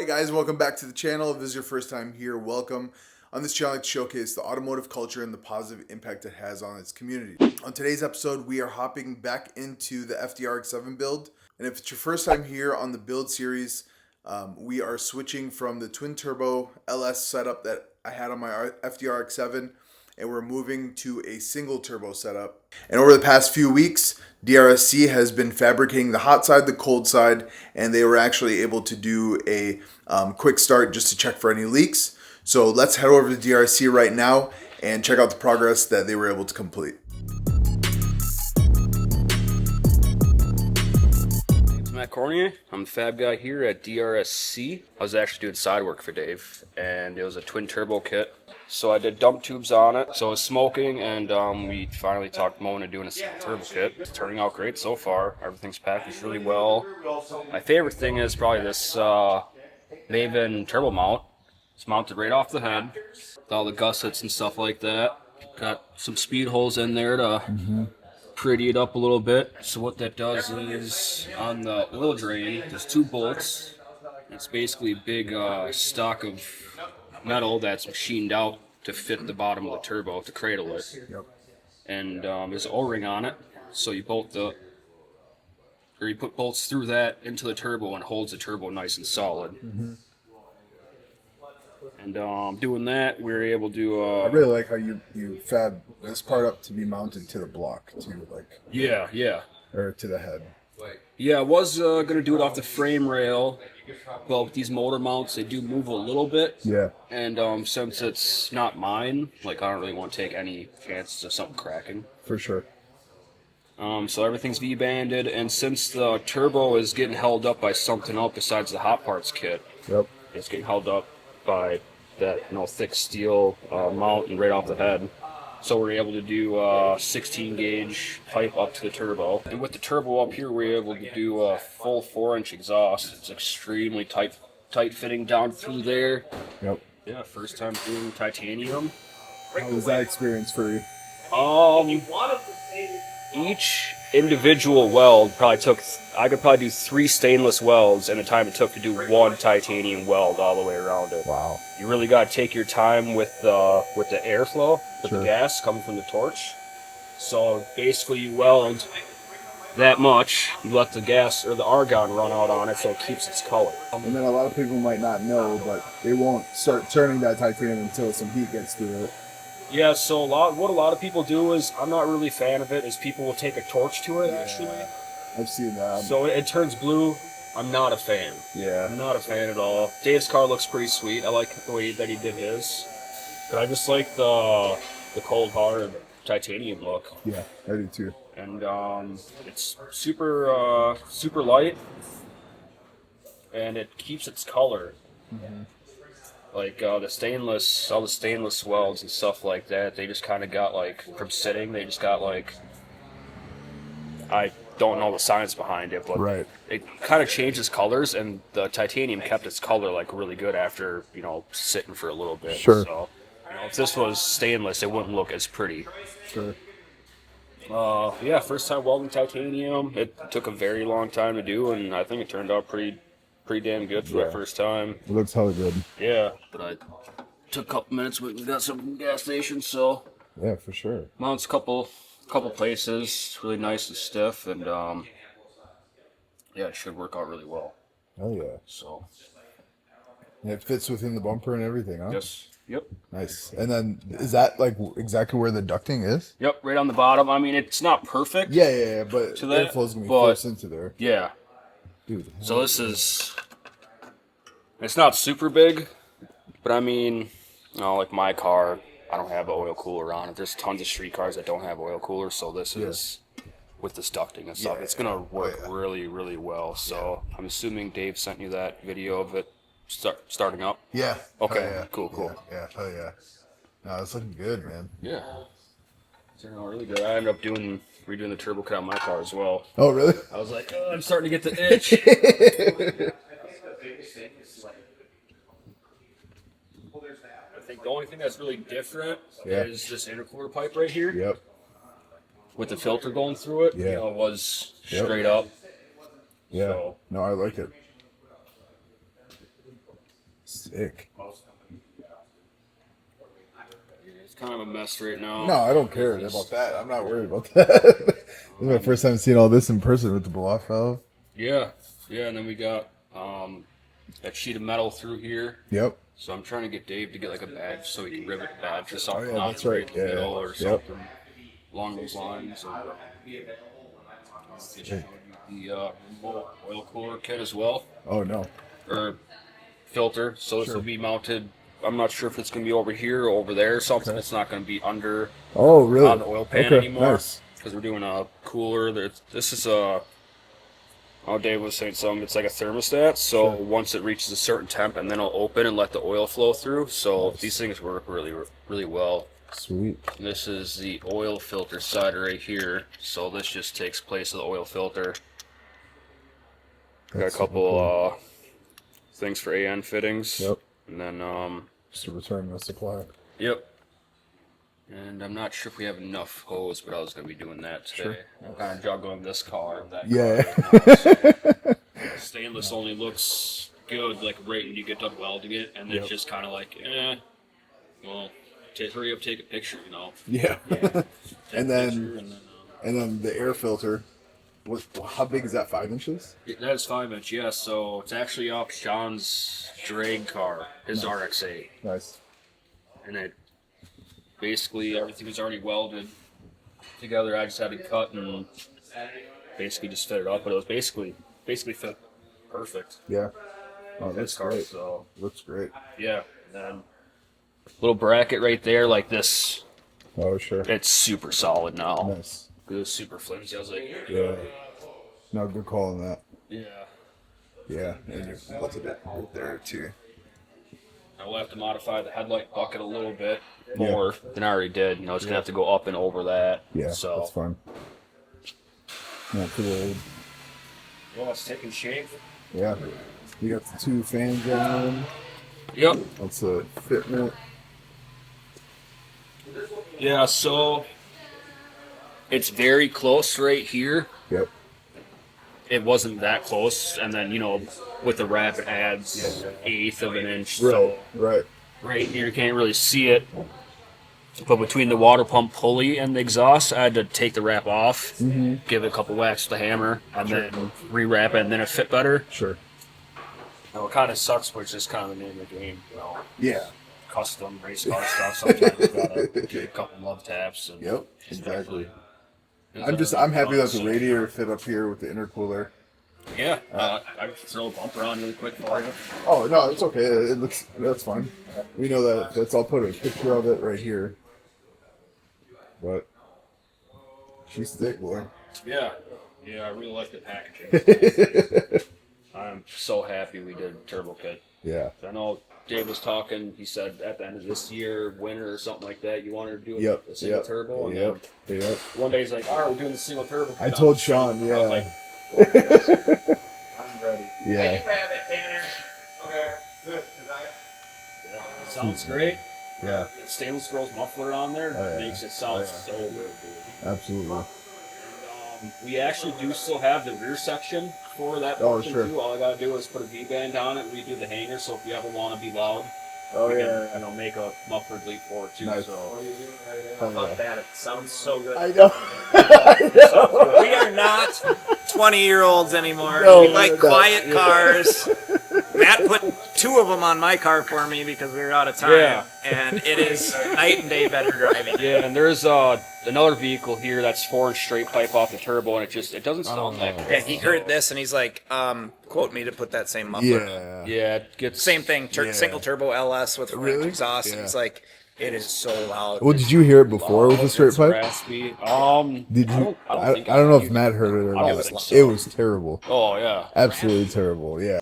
Guys, welcome back to the channel. If this is your first time here, welcome. On this channel, I like to showcase the automotive culture and the positive impact it has on its community. On today's episode, we are hopping back into the RX-7 build. And if it's your first time here on the build series, we are switching from the twin turbo LS setup that I had on my RX-7, and we're moving to a single turbo setup. And over the past few weeks, DRSC has been fabricating the hot side, the cold side, and they were actually able to do a quick start just to check for any leaks. So let's head over to DRSC right now and check out the progress that they were able to complete. Matt Cornier. I'm the fab guy here at DRSC. I was actually doing side work for Dave, and it was a twin turbo kit. So I did dump tubes on it. So it was smoking, and we finally talked Mo into doing a single turbo kit. It's turning out great so far. Everything's packaged really well. My favorite thing is probably this Maven Turbo Mount. It's mounted right off the head with all the gussets and stuff like that. Got some speed holes in there to pretty it up a little bit. So what that does is on the oil drain, there's two bolts. It's basically a big stock of metal that's machined out to fit the bottom of the turbo to cradle it. Yep. And there's an O-ring on it, so you put bolts through that into the turbo and holds the turbo nice and solid. And doing that, we were able to. I really like how you fab this part up to be mounted to the block too, like. Yeah. Or to the head. Yeah, I was gonna do it off the frame rail, but with these motor mounts, they do move a little bit. Yeah. And since it's not mine, like I don't really want to take any chances of something cracking. For sure. So everything's V-banded, and since the turbo is getting held up by something else besides the hot parts kit, Yep. it's getting held up by that thick steel mount and right off the head. So we're able to do 16 gauge pipe up to the turbo. And with the turbo up here, we're able to do a full 4-inch exhaust. It's extremely tight fitting down through there. Yep. Yeah, first time doing titanium. How was that experience for you? Each individual weld I could probably do 3 stainless welds in the time it took to do 1 titanium weld all the way around it. Wow. You really got to take your time with the airflow, with Sure. the gas coming from the torch. So basically you weld that much, you let the gas or the argon run out on it so it keeps its color. And then a lot of people might not know, but they won't start turning that titanium until some heat gets through it. Yeah, so what a lot of people do is, I'm not really a fan of it, is people will take a torch to it, actually. I've seen that. So it turns blue. I'm not a fan. Yeah. I'm not a fan at all. Dave's car looks pretty sweet. I like the way that he did his. But I just like the cold hard titanium look. Yeah, I do too. And it's super light, and it keeps its color. Like all the stainless welds and stuff like that, they just kind of got from sitting, they just got I don't know the science behind it, but Right. it kind of changes colors, and the titanium kept its color really good after sitting for a little bit. Sure. So if this was stainless, it wouldn't look as pretty. Sure. Yeah, first time welding titanium. It took a very long time to do, and I think it turned out pretty damn good for that first time. It looks hella good. Yeah, but I took a couple minutes. We got some gas stations, so Yeah, for sure. mounts a couple places, really nice and stiff, and yeah, it should work out really well. Hell yeah. So And it fits within the bumper and everything, huh? yes, yep, Nice. And then is that exactly where the ducting is? yep, right on the bottom. I mean, it's not perfect. Yeah, but To that, airflow's gonna be but- forced into there. Yeah. Dude. So it's not super big, but I mean, like my car, I don't have an oil cooler on it. There's tons of street cars that don't have oil coolers, so this is, with this ducting and stuff, it's going to work really, really well. So I'm assuming Dave sent you that video of it starting up? Yeah. Okay, Hell yeah. cool. Yeah, hell yeah. No, it's looking good, man. Yeah. It's turning out really good. I ended up redoing the turbo kit on my car as well. Oh, really? I was like, oh, I'm starting to get the itch. I think the only thing that's really different is this intercooler pipe right here. Yep. With the filter going through it. Yeah. It was straight up. Yeah. So, No, I like it. Sick. It's kind of a mess right now. No, I don't care about that. I'm not worried about that. This is my first time seeing all this in person with the blow-off valve. Yeah, and then we got that sheet of metal through here. Yep. So I'm trying to get Dave to get like a badge so he can rivet the badge or something. yeah, that's right. In the middle Yeah. or something along those lines. And, the oil cooler kit as well. Oh, no. Or filter. So this will be mounted. I'm not sure if it's going to be over here or over there or something. Okay. It's not going to be under really? on the oil pan Okay, anymore. Nice. Because we're doing a cooler. This is a... Oh, Dave was saying something. It's like a thermostat. So once it reaches a certain temp, and then it'll open and let the oil flow through. So these things work really, really well. Sweet. This is the oil filter side right here. So this just takes place of the oil filter. Got a couple things for AN fittings. Yep. And then Just to return the supply. Yep. And I'm not sure if we have enough hose, but I was going to be doing that today. I'm kind of juggling this car and that car. So stainless only looks good, like right when you get done welding it, and then it's just kind of like, well, hurry up, take a picture, you know. Yeah. and then the air filter. How big is that? 5 inches? that is 5-inch, yes. So it's actually off Sean's drag car, his RX-7. Nice. And it basically everything was already welded together. I just had to cut and basically just fit it up, but it was basically fit perfect. Yeah. Oh, that's car, great. so Looks great. yeah. And then little bracket right there, like this. Oh, sure. It's super solid now. Nice. It was super flimsy. I was like, Yeah. No, good call on that. yeah. Yeah. And you bolted it right there, too. I will have to modify the headlight bucket a little bit more than I already did. You know, it's gonna have to go up and over that. Yeah, so that's fine. Yeah, pretty old. well, it's taking shape. Yeah. You got the 2 fans on. Yep. That's a fitment. Yeah. So it's very close right here. Yep. It wasn't that close, and then with the wrap it adds 1/8 of an inch. Right. So Right. right here you can't really see it, but between the water pump pulley and the exhaust, I had to take the wrap off, give it a couple whacks with the hammer, and then re-wrap it, and then it fit better. Sure. It kind of sucks, but it's just kind of the name of the game. Yeah. Custom race car stuff. Sometimes you gotta get a couple love taps. And Yep. Exactly. I'm happy that the radiator fit up here with the intercooler. Yeah, I can throw a bumper on really quick for you. Oh no, it's okay. That's fine. We know that. I'll put a picture of it right here. But she's thick, boy. Yeah, I really like the packaging. I'm so happy we did Turbo Kit. Yeah. I know Dave was talking. He said at the end of this year, winter or something like that, you wanted to do a single turbo. And Yep. one day he's like, "All right, we're doing the single turbo." I told Sean. Yeah. I was like, I'm ready. Yeah. Yeah, sounds great. Yeah. The stainless girl's muffler on there makes it sound so good, dude. Absolutely. We actually do still have the rear section for that Oh, portion sure. too. All I gotta do is put a V-band on it, redo the hanger, so if you ever want to be loud, Oh we yeah. can, make a muffler bleed for it too. Nice. So Hell yeah. That it sounds so good. I know. We are not 20-year-olds anymore. No, we like we're not. quiet cars. Matt put 2 of them on my car for me because we were out of time. Yeah. And it is night and day better driving. yeah, and there's another vehicle here that's 4-inch straight pipe off the turbo, and it doesn't sound that good. Yeah, he heard this and he's like, quote me to put that same muffler. Yeah. Yeah, it gets Same thing, Yeah. single turbo LS with French Really? exhaust. And Yeah. it's like, it is so loud. Well, did you hear it before with the straight It's pipe? raspy. Did you? I don't know if Matt heard it or I don't not. think so. It was terrible. Oh yeah. Absolutely terrible. Yeah.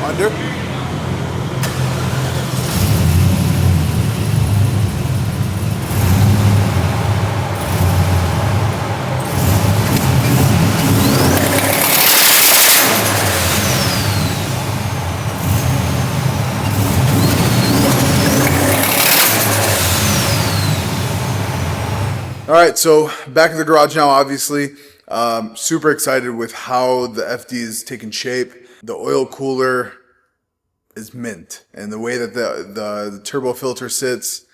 Under? All right, so back in the garage now, obviously. Super excited with how the FD is taking shape. The oil cooler is mint, and the way that the turbo filter sits,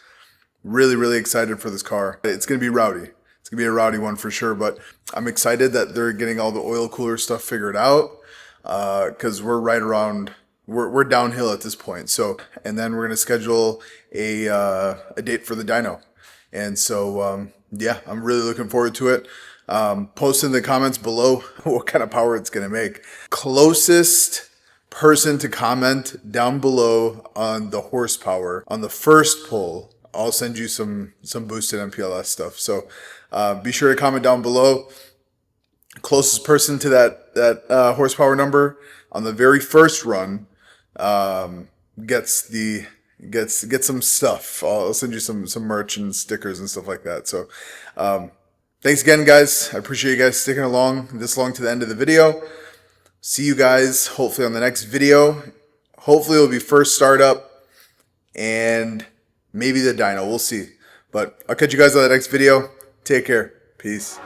really excited for this car. It's gonna be rowdy. It's gonna be a rowdy one for sure, but I'm excited that they're getting all the oil cooler stuff figured out, because we're right around, we're downhill at this point. So, and then we're gonna schedule a date for the dyno. And so, yeah, I'm really looking forward to it. Post in the comments below what kind of power it's going to make. Closest person to comment down below on the horsepower on the first poll, I'll send you some boosted MPLS stuff. So be sure to comment down below. Closest person to that horsepower number on the very first run gets some stuff. I'll send you some merch and stickers and stuff like that. So thanks again, guys. I appreciate you guys sticking along this long to the end of the video. See you guys hopefully on the next video. Hopefully it'll be first startup and maybe the dyno. We'll see. But I'll catch you guys on the next video. Take care. Peace.